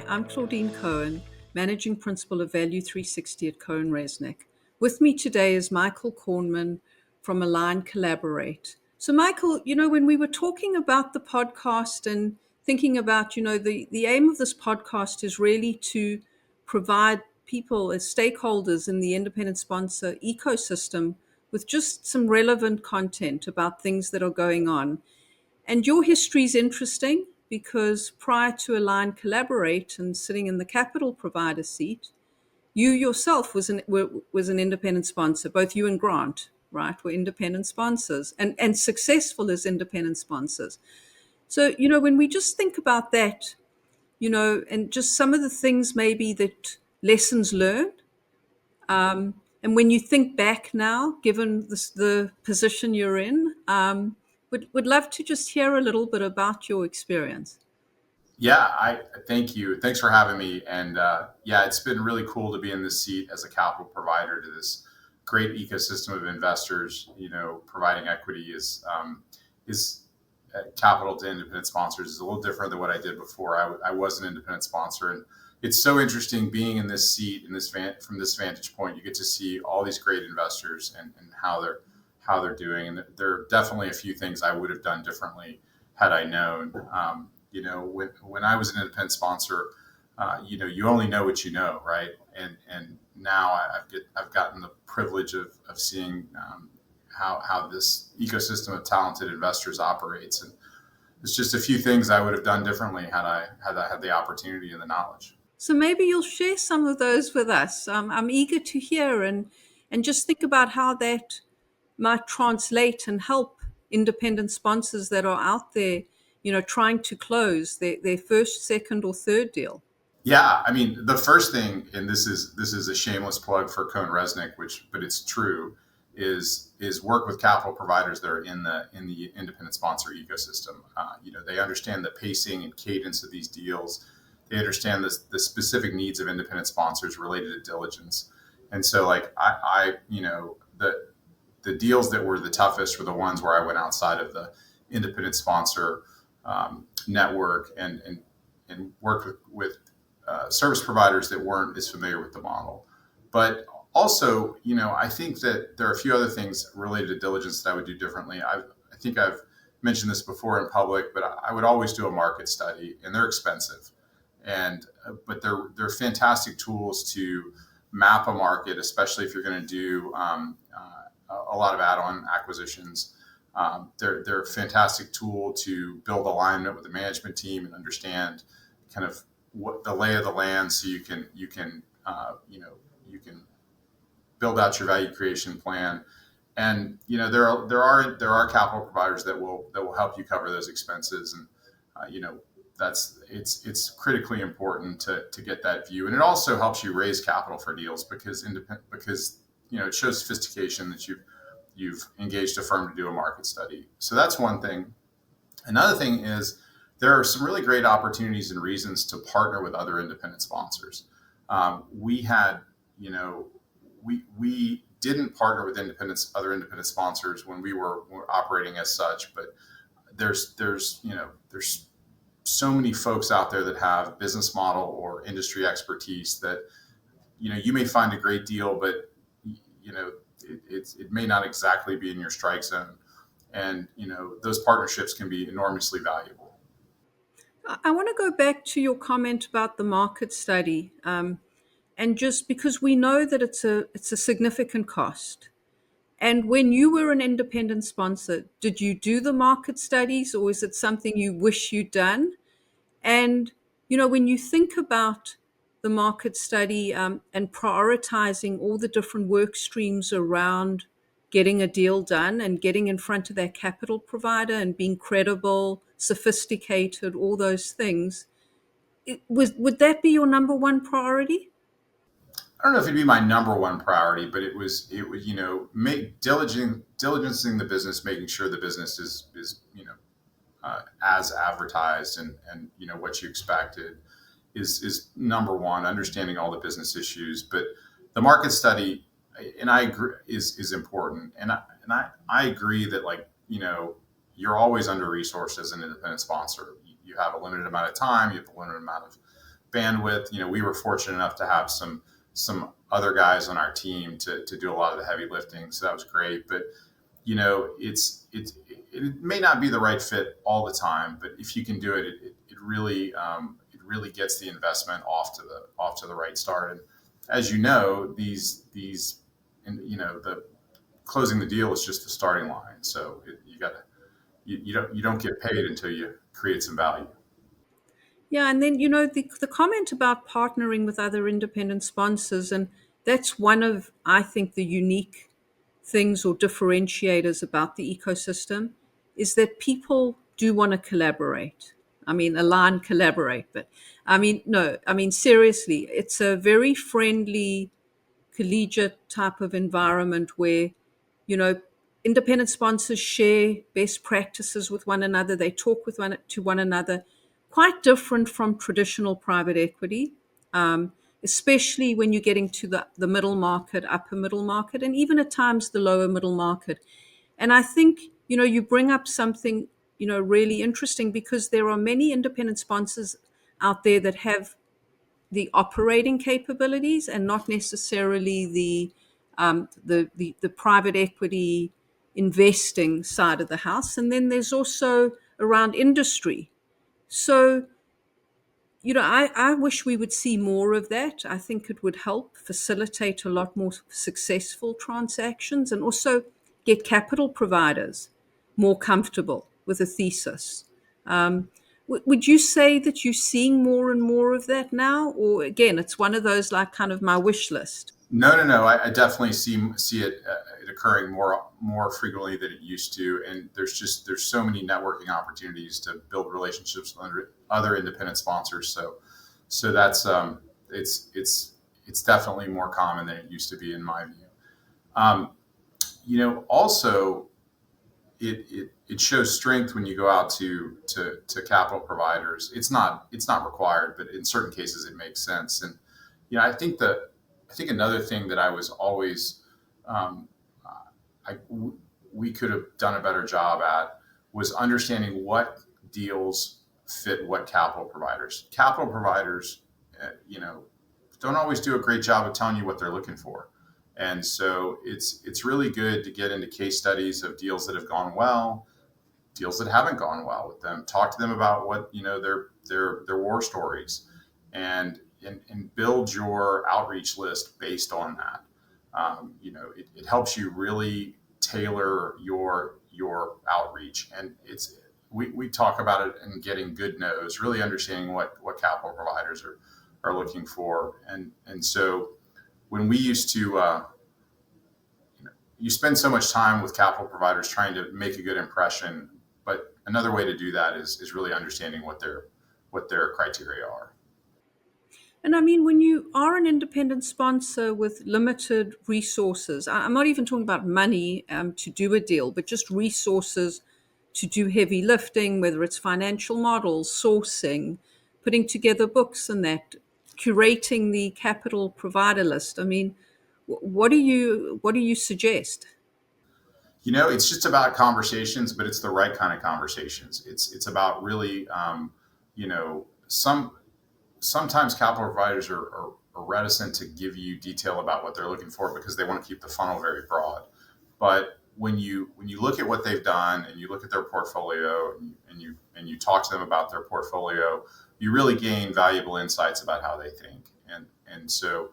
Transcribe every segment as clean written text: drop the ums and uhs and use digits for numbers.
I'm Claudine Cohen, Managing Principal of Value 360 at Cohen Resnick. With me today is Michael Kornman from Align Collaborate. So, Michael, when we were talking about the podcast and thinking about, the aim of this podcast is really to provide people as stakeholders in the independent sponsor ecosystem with just some relevant content about things that are going on. And your history is interesting because prior to Align Collaborate and sitting in the capital provider seat, you yourself was an independent sponsor. Both you and Grant, right, were independent sponsors and successful as independent sponsors. So, when we just think about that, and just some of the things maybe that lessons learned, and when you think back now, given the position you're in, would love to just hear a little bit about your experience. Yeah, I thank you. Thanks for having me. And yeah, it's been really cool to be in this seat as a capital provider to this great ecosystem of investors. Providing equity is capital to independent sponsors is a little different than what I did before. I was an independent sponsor, and it's so interesting being in this seat from this vantage point. You get to see all these great investors and how they're doing. And there are definitely a few things I would have done differently had I known. When I was an independent sponsor, you only know what you know, right? And now I've gotten the privilege of seeing how this ecosystem of talented investors operates, and it's just a few things I would have done differently had I had the opportunity and the knowledge. So maybe you'll share some of those with us. I'm eager to hear and just think about how that might translate and help independent sponsors that are out there, trying to close their first, second, or third deal. Yeah, I mean, the first thing, and this is a shameless plug for Cohen Resnick, but it's true, is work with capital providers that are in the independent sponsor ecosystem. They understand the pacing and cadence of these deals. They understand the specific needs of independent sponsors related to diligence. And so, like the deals that were the toughest were the ones where I went outside of the independent sponsor network and worked with service providers that weren't as familiar with the model. But also, I think that there are a few other things related to diligence that I would do differently. I think I've mentioned this before in public, but I would always do a market study, and they're expensive. But they're fantastic tools to map a market, especially if you're going to do a lot of add-on acquisitions. They're a fantastic tool to build alignment with the management team and understand kind of what the lay of the land, so you can build out your value creation plan. And there are capital providers that will help you cover those expenses, and it's critically important to get that view. And it also helps you raise capital for deals because it shows sophistication that you've engaged a firm to do a market study. So that's one thing. Another thing is there are some really great opportunities and reasons to partner with other independent sponsors. We had, we didn't partner with other independent sponsors when we were operating as such, but there's so many folks out there that have business model or industry expertise that, you may find a great deal, but it may not exactly be in your strike zone. And, those partnerships can be enormously valuable. I want to go back to your comment about the market study, and just because we know that it's a significant cost. And when you were an independent sponsor, did you do the market studies, or is it something you wish you'd done? And when you think about the market study, and prioritizing all the different work streams around getting a deal done and getting in front of that capital provider and being credible, sophisticated, all those things, would that be your number one priority? I don't know if it'd be my number one priority, but it would, make diligencing the business, making sure the business is as advertised and what you expected is number one. Understanding all the business issues, but the market study, and I agree, is important. And I agree that, you're always under resourced as an independent sponsor. You have a limited amount of time, you have a limited amount of bandwidth, we were fortunate enough to have some other guys on our team to do a lot of the heavy lifting, so that was great. But it may not be the right fit all the time, but if you can do it, it really gets the investment off to the right start. And as you know, and the closing the deal is just the starting line. So you don't get paid until you create some value. Yeah, and then the comment about partnering with other independent sponsors, and that's one of, I think, the unique things or differentiators about the ecosystem is that people do want to collaborate. I mean, align, collaborate, but I mean, no, I mean, seriously, it's a very friendly, collegiate type of environment where, you know, independent sponsors share best practices with one another. They talk to one another, quite different from traditional private equity, especially when you're getting to the middle market, upper middle market, and even at times the lower middle market. And I think, you bring up something, really interesting because there are many independent sponsors out there that have the operating capabilities and not necessarily the private equity investing side of the house. And then there's also around industry. So, I wish we would see more of that. I think it would help facilitate a lot more successful transactions and also get capital providers more comfortable with a thesis. Would you say that you're seeing more and more of that now? Or again, it's one of those like kind of my wish list? No. I definitely see it occurring more frequently than it used to, and there's so many networking opportunities to build relationships with other independent sponsors. So that's it's definitely more common than it used to be in my view. Also it shows strength when you go out to capital providers. It's not required, but in certain cases it makes sense. And I think another thing that I was always we could have done a better job at was understanding what deals fit what capital providers. Capital providers, don't always do a great job of telling you what they're looking for. And so it's really good to get into case studies of deals that have gone well, deals that haven't gone well with them. Talk to them about what their war stories, and build your outreach list based on that. It helps you really tailor your outreach, and we talk about it and getting good no's, really understanding what capital providers are looking for, and so when we used to, you spend so much time with capital providers trying to make a good impression, but another way to do that is really understanding what their criteria are. And I mean, when you are an independent sponsor with limited resources, I'm not even talking about money to do a deal, but just resources to do heavy lifting, whether it's financial models, sourcing, putting together books and that, curating the capital provider list. I mean, what do you suggest? It's just about conversations, but it's the right kind of conversations. It's about really, sometimes capital providers are reticent to give you detail about what they're looking for because they want to keep the funnel very broad. But when you look at what they've done and you look at their portfolio and you talk to them about their portfolio, you really gain valuable insights about how they think. And so,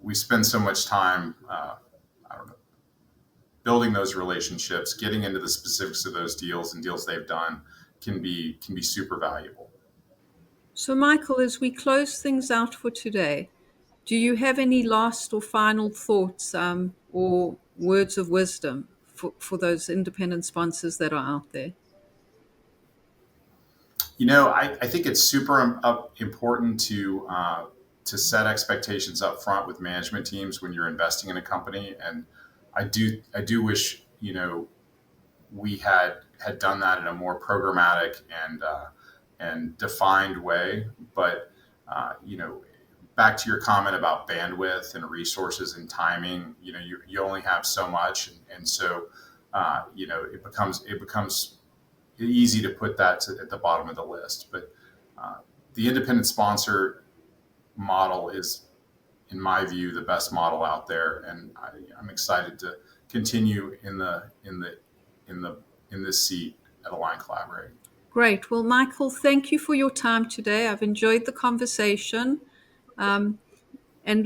we spend so much time, I don't know, building those relationships, getting into the specifics of those deals and deals they've done can be super valuable. So, Michael, as we close things out for today, do you have any last or final thoughts or words of wisdom for those independent sponsors that are out there? I think it's super important to set expectations up front with management teams when you're investing in a company. And I do wish, we had done that in a more programmatic and defined way. But, back to your comment about bandwidth and resources and timing, you only have so much. And so, it becomes easy to put that at the bottom of the list. But the independent sponsor model is, in my view, the best model out there, and I'm excited to continue in this seat at Align Collaborate. Great. Well, Michael, thank you for your time today. I've enjoyed the conversation, and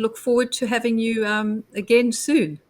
look forward to having you again soon.